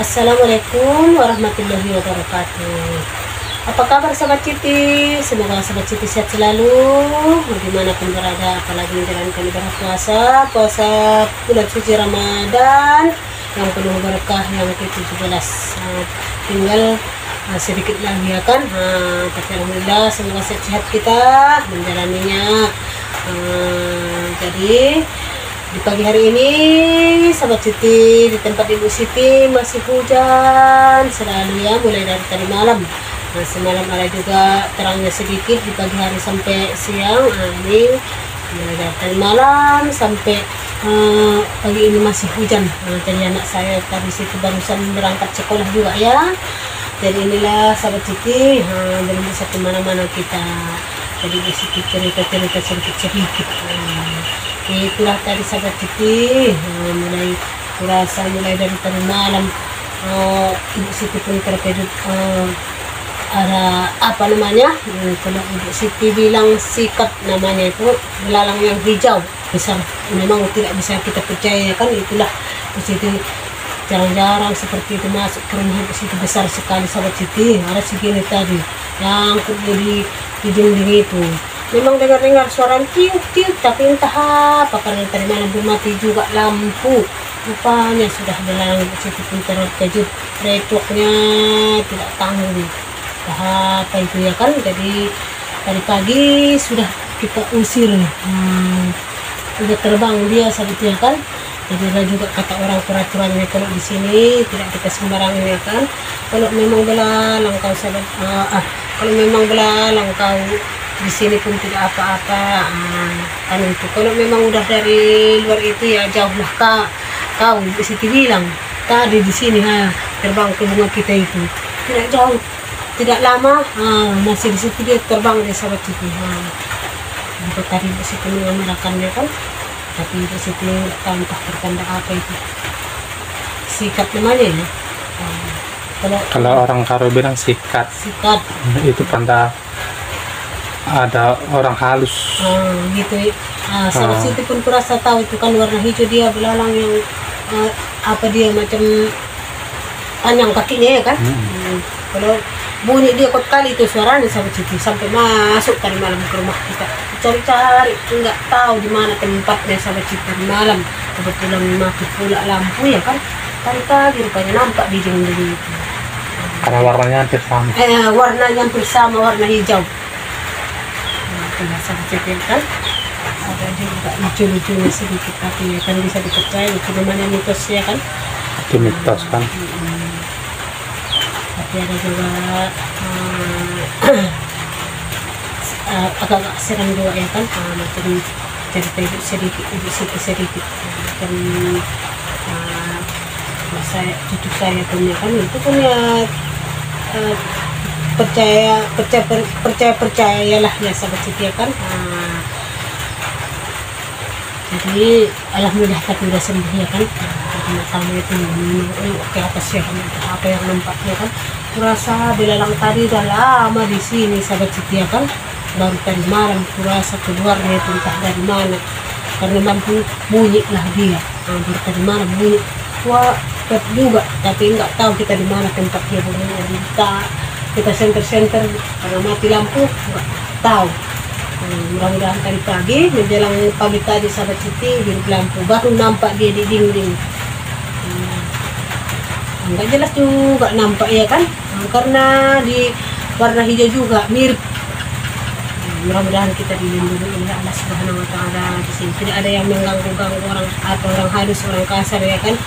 Assalamualaikum warahmatullahi wabarakatuh. Apa kabar sahabat Citi? Semoga sahabat Citi sehat selalu dimanapun berada, apalagi menjalankan ibadah puasa bulan suci Ramadan yang penuh berkah yang ke-17. Tinggal sedikit lagi ya kan, tapi alhamdulillah semoga sehat kita menjalaninya. Jadi di pagi hari ini sahabat Siti, di tempat Ibu Siti masih hujan selalu ya, mulai dari tadi malam. Semalam ada juga terangnya sedikit di pagi hari sampai siang. Ini mulai dari tadi malam sampai pagi ini masih hujan. Tadi anak saya tadi situ barusan berangkat sekolah juga ya. Jadi inilah sahabat Siti, belum bisa kemana-mana kita. Jadi Ibu Siti cerita-cerita sedikit-sedikit. Itulah tadi sahabat Siti, mulai dari tadi malam Ibu Siti pun terkejut. Ada apa namanya, kalau Ibu Siti bilang sikat namanya, itu belalang yang hijau besar, memang tidak bisa kita percaya kan. Itulah Ibu Siti, jarang-jarang seperti itu masuk ke rumah Ibu Siti, besar sekali sahabat Siti. Ada segini tadi yang di dinding itu. Memang dengar suara tiup-tiup, tapi entah apa, karena tadi malam belum mati juga lampu. Rupanya sudah belalang Ibu Siti pun terkejut, retoknya tidak tanggung. Apa itu ya kan. Jadi tadi pagi sudah kita usir, udah terbang dia sahabat ya kan. Jadi ada juga kata orang peraturannya, kalau di sini tidak kita sembarangan ya kan. Kalau memang belalang kau sahabat, kalau memang belalang kau di sini pun tidak apa-apa, kan itu. Kalau memang udah dari luar itu ya jauhlah kau Ibu Siti bilang tadi di sini terbang ke rumah kita itu tidak jauh, tidak lama, masih di situ dia terbang di sahabat Siti. Untuk tadi Ibu Siti mengamalkannya kan, tapi Ibu Siti nggak tahu entah pertanda apa itu, sikat namanya ya. Kalau orang Karo bilang sikat itu tanda ada orang halus. Gitu. Sahabat Siti pun kurasa tahu itu kan, warna hijau dia belalang yang apa dia macam panjang kakinya ya kan. Kalau bunyi dia kuat kali itu suaranya sahabat Siti, sampai masuk tadi malam ke rumah kita, cari-cari nggak tahu di mana tempatnya sahabat Siti. Tadi malam kebetulan mati pula lampu ya kan, tadi pagi rupanya nampak di dinding itu. Karena warnanya hampir sama. Warnanya hampir sama, warna hijau. Itulah sahabat Siti kan. Ada juga lucu-lucunya sedikit, tapi ya kan bisa dipercaya, itu namanya mitos ya kan. Itu mitos kan. Tapi ada juga agak-agak serem juga ya kan, macam cerita Ibu Siti sedikit. Dan cucu saya punya kan, itu punya percayalah ya sahabat Siti ya kan. Jadi alhamdulillah tapi udah sembuh ya kan. Tamu itu ke atas ya kan, apa yang nampaknya kan. Kurasa belalang tadi udah lama di sini sahabat Siti ya kan, baru tadi malam kurasa keluarnya itu entah dari mana, karena lampu bunyi lah dia. Baru tadi malam bunyi wah juga, tapi nggak tahu kita di mana tempat dia bunyi. Kita senter karena mati lampu nggak tahu. Mudah-mudahan tadi pagi menjelang pagi tadi sahabat Siti hidup lampu, baru nampak dia di dinding. Nggak jelas juga nampak ya kan, karena di warna hijau juga mirip. Mudah-mudahan kita dilindungi oleh Allah Subhanahu wa Ta'ala. Di sini tidak ada yang mengganggu orang atau orang halus, orang kasar ya kan.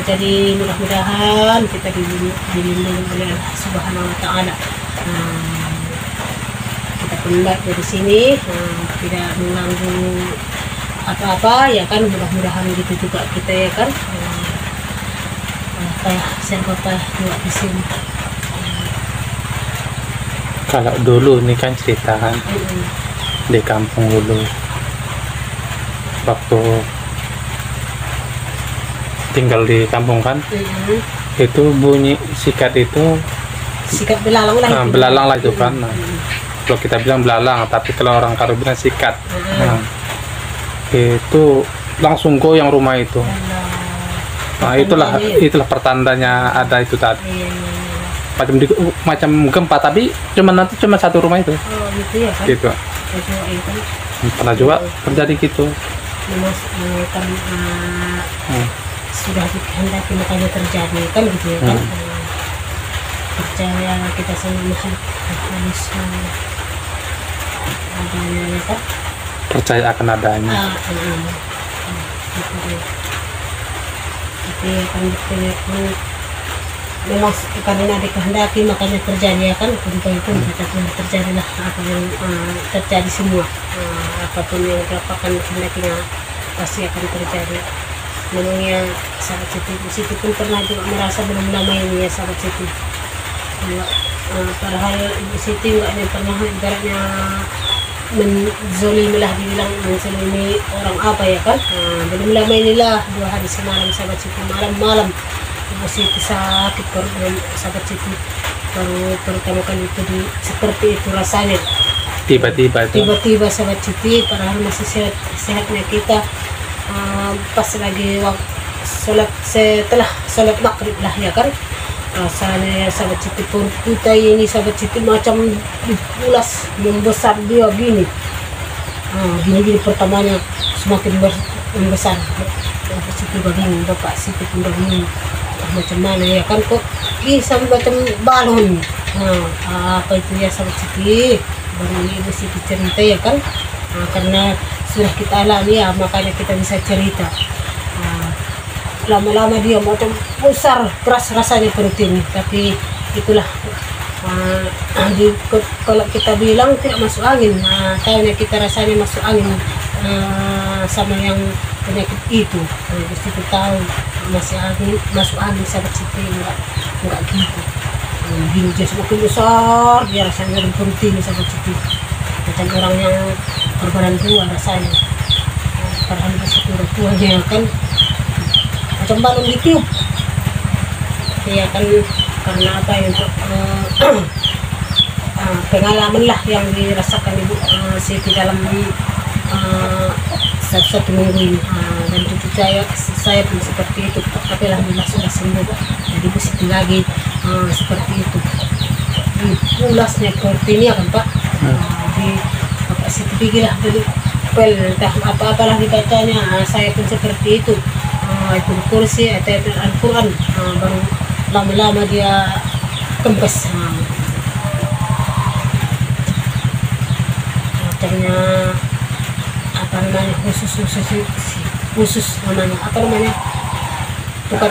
Jadi mudah-mudahan kita dilindungi oleh Allah Subhanahu wa Ta'ala. Kita pun dari sini tidak mengganggu apa-apa ya kan. Mudah-mudahan gitu juga kita ya kan. Siapa juga di sini. Kalau dulu ini kan cerita kan, di kampung dulu waktu tinggal di kampung kan, itu bunyi sikat belalang lah. Belalang lah itu kan. Kalau kita bilang belalang, tapi kalau orang Karo bilang sikat. Itu langsung goyang rumah itu. Nah, itulah pertandanya ada itu tadi. Iya, iya, iya. Macam gempa, tapi nanti cuma satu rumah itu. Oh gitu ya kan. Gitu. Itu kan. Pernah juga terjadi gitu. Memang kan sudah dikehendaki makanya terjadi kan gitu ya kan. Percaya kita sama Tuhan harus adanya ya kan. Percaya akan adanya. Gitu deh. Tapi kan memang karena dikehendaki makanya terjadi ya kan. Itu terjadilah apa yang terjadi semua. Apapun yang dilakukan kehendakinya pasti akan terjadi. Memangnya sahabat Siti pun pernah juga merasa belum lama ini ya sahabat Siti. Padahal Ibu Siti nggak ada pernah ibaratnya menzolimilah, dibilang menzolimi orang apa ya kan. Belum lama inilah 2 hari semalam sahabat Siti, malam-malam Ibu Siti sakit perut sahabat Siti. Baru pertama kali itu seperti itu rasanya. Tiba-tiba sahabat Siti, padahal masih sehatnya kita. Pas lagi waktu setelah sholat maghrib lah ya kan. Rasanya ya sahabat Siti, perut kita ini sahabat Siti macam dipulas, membesar dia gini. Gini pertamanya semakin membesar. Sahabat Siti begini, Bapak Siti pun begini. Macam mana ya kan, kok bisa macam balon. Apa itu ya sahabat Siti, baru Ibu Siti cerita ya kan. Karena sudah kita alami ya, makanya kita bisa cerita. Lama-lama dia macam besar, keras rasanya perut ini. Tapi itulah kalau kita bilang tidak masuk angin, tahunya kita rasanya masuk angin sama yang penyakit itu. Mesti kita tahu masuk angin sahabat Siti, enggak gitu. Gini dia semakin besar, dia rasanya dari perut ini sahabat Siti. Macam orang yang berbadan tua rasanya. Padahal masih tuanya kan macam balon ditiup ya kan. Karena apa ya, untuk pengalaman lah yang dirasakan Ibu Siti dalam satu minggu ini. Dan cucu saya pun seperti itu, tapi alhamdulillah sudah sembuh. Jadi Ibu Siti lagi seperti itu, pulasnya perut ini ya kan Pak. Di Bapak Siti pikirlah beli pel entah apa-apalah dibacanya. Saya pun seperti itu. Itu kursi atau Al-Quran, baru lama-lama dia kempes. Macamnya apa namanya, khusus namanya apa namanya, tuka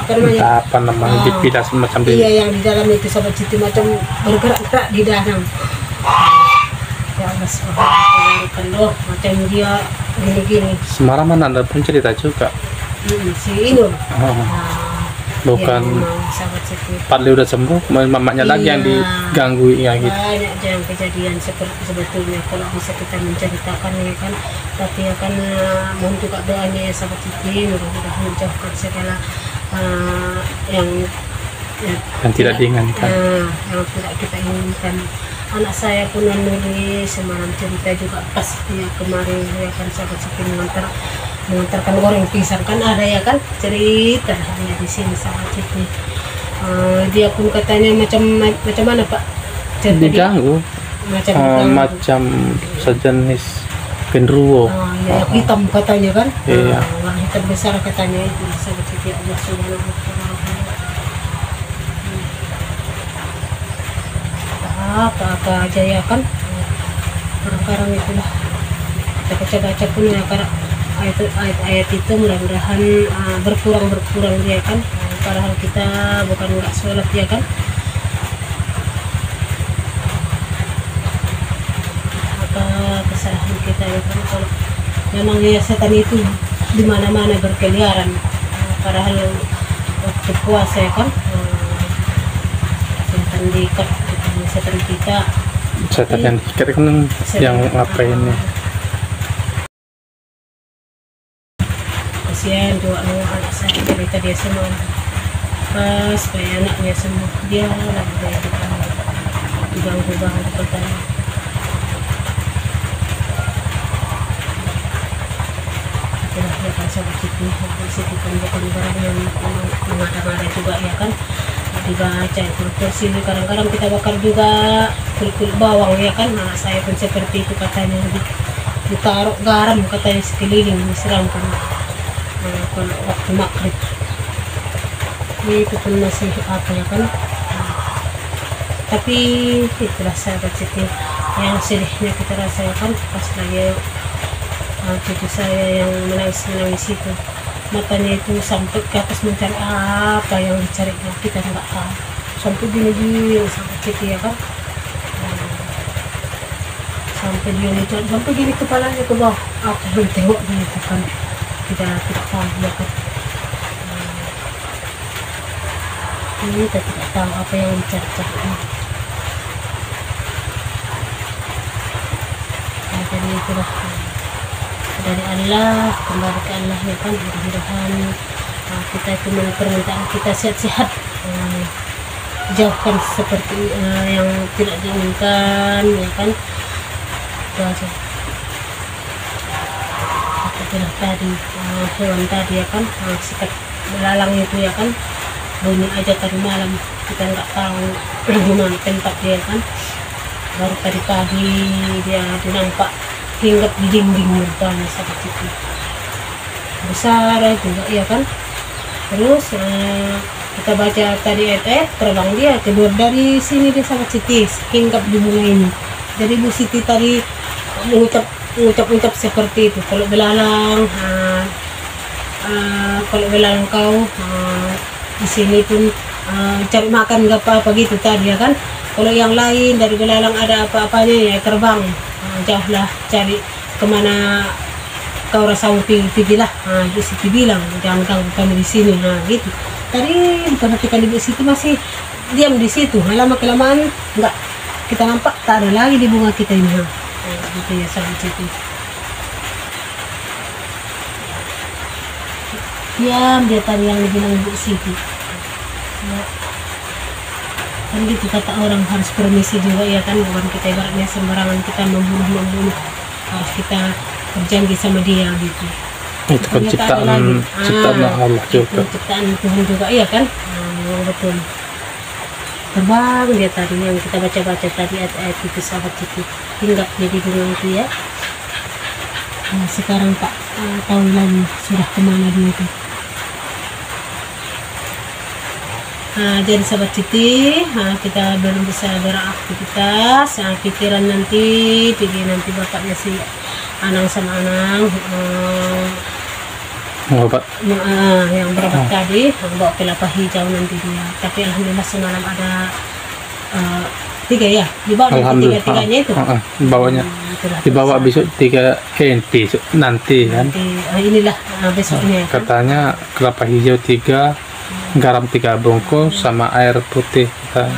apa namanya, dipilah semacam iya yang di dalam itu sahabat Siti macam bergerak-gerak di dalam. Ya Allah subhanallah, macam dia gini-gini. Semalaman Anda pun cerita juga. Si Inul. Bukan Padli udah sembuh, mamanya lagi yang diganggu ya gitu. Banyak yang kejadian seperti sebetulnya kalau bisa kita menceritakan ya kan. Tapi ya kan mohon juga doanya ya sahabat Siti, mudah-mudahan menjauhkan segala yang tidak diinginkan. Yang tidak kita inginkan. Anak saya pun menulis semalam cerita juga pas ya kemarin ya kan sahabat Siti mengantarkan goreng pisang kan ada ya kan cerita hanya di sini sahabat Siti. Dia pun katanya macam mana Pak? Diganggu. Macam sejenis genderuwo. Ya, hitam katanya kan? Iya. Hitam besar katanya itu sahabat Siti. Allah subhanahu wa ta'ala. Apa aja ya kan, sekarang itulah kita baca-baca pun ya karena ayat itu mudah-mudahan berkurang ya kan. Padahal kita bukan nggak sholat ya kan. Apa kesalahan kita ya kan, kalau memang ya setan itu di mana-mana berkeliaran. Padahal waktu puasa ya kan, setan diikat. Setan kita, setan yang diikat kan yang ngapain ya? Kasihan dua anak saya, cerita dia semua pas kayak anaknya semua dia lagi kayak diganggu katanya. Itulah ya kan sahabat Siti. Siti kan bukan barang yang mengada-ngada juga ya kan, dibaca itu bersih. Kadang-kadang kita bakar juga kulit bawang ya kan. Nah, saya pun seperti itu katanya, ditaruh garam katanya sekeliling, disiramkan kalau waktu maghrib. Itu pun masih apa ya kan. Tapi itulah sahabat Siti yang sedihnya kita rasakan pas lagi cucu saya yang menangis itu, matanya itu sampai ke atas mencari apa yang dicarinya, kita nggak tahu, sampai gini sahabat Siti ya kan. Sampai dia mencari, sampai gini kepalanya ke bawah, aku belum tengok dia itu kan, tidak tahu ya kan. Kita tidak tahu apa yang dicari-cari. Jadi itulah dari Allah, kembali ke Allah ya kan. Mudah-mudahan kita itu permintaan kita sehat-sehat, jauhkan seperti yang tidak diinginkan ya kan. Itu aja. Itulah tadi hewan tadi ya kan, sikat belalang itu ya kan, bunyi aja tadi malam, kita nggak tahu di mana tempat dia kan. Baru tadi pagi dia nampak hinggap di dinding rupanya sahabat Siti, besar juga ya kan. Terus kita baca tadi ayat-ayat, terbang dia keluar dari sini dia sahabat Siti, hinggap di bunga ini. Jadi Bu Siti tadi mengucap seperti itu, kalau belalang kau di sini pun cari makan nggak apa-apa gitu tadi ya kan. Kalau yang lain dari belalang ada apa-apanya ya terbang, jauhlah cari kemana kau rasa pergilah. Ibu Siti bilang jangan ganggu kami di sini. Gitu. Tadi diperhatikan Ibu Siti masih diam di situ. Lama kelamaan enggak kita nampak tak ada lagi di bunga kita ini. Gitu ya sahabat Siti. Diam dia tadi yang dibilang Ibu Siti. Kan gitu kata orang, harus permisi juga ya kan, bukan kita ibaratnya sembarangan kita membunuh, harus kita berjanji sama dia gitu. Itu kan ciptaan Allah juga, ciptaan Tuhan juga ya kan. Betul, terbang dia tadi yang kita baca tadi ayat-ayat itu sahabat Siti, hinggap jadi bunga itu ya. Sekarang tak tahu lagi sudah kemana dia itu. Jadi sahabat Siti, kita belum bisa beraktivitas. Pikiran nanti bapaknya si Anang sama Anang yang berobat tadi, bawa kelapa hijau nanti dia. Tapi alhamdulillah semalam ada 3 ya, dibawa tiga-tiganya itu. Bawanya dibawa besok 3 besok nanti kan. Inilah besoknya. Katanya kelapa hijau 3, garam 3 bungkus sama air putih kita.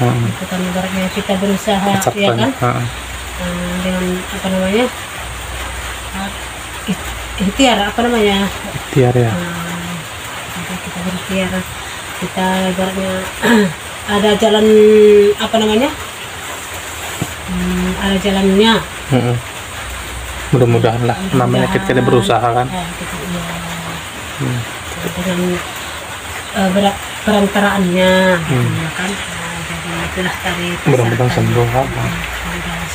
Itu kan ibaratnya kita berusaha ya kan, dengan apa namanya, ikhtiar ya. Kita berikhtiar, kita ibaratnya ada jalan apa namanya, ada jalannya. Mudah-mudahan lah, namanya kita berusaha kan. Dengan perantaraannya ya kan. Jadi itulah tadi mudah-mudahan sembuh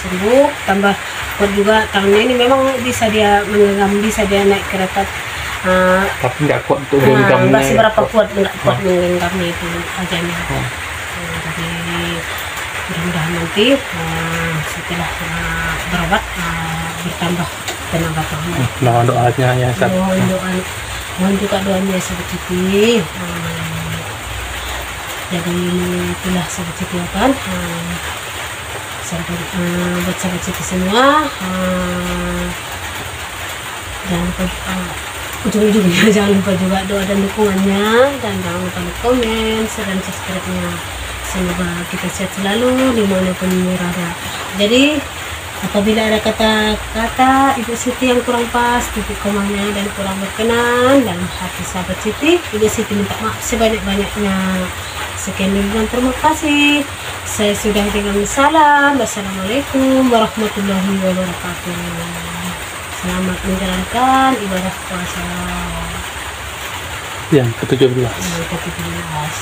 sembuh, tambah kuat juga tangannya ini. Memang bisa dia menggenggam, bisa dia naik kereta, tapi nggak kuat untuk menggenggamnya. Nggak seberapa kuat, nggak kuat menggenggamnya itu aja nih. Jadi mudah-mudahan nanti setelah berobat bertambah tenaga Tuhan. Mohon doanya ya. Mohon juga doanya sahabat Siti. Jadi itulah sahabat Siti kan. Sampai buat sahabat Siti semua, jangan lupa ujung-ujungnya jangan lupa juga doa dan dukungannya, dan jangan lupa komen, dan subscribe-nya. Semoga kita sehat selalu dimanapun berada. Jadi apabila ada kata-kata Ibu Siti yang kurang pas, titik komanya dan kurang berkenan dalam hati sahabat Siti, Ibu Siti minta maaf sebanyak-banyaknya. Sekian dulu dan terima kasih. Saya sudah dengan salam. Wassalamualaikum warahmatullahi wabarakatuh. Selamat menjalankan ibadah puasa yang ke-17. yang ke-17.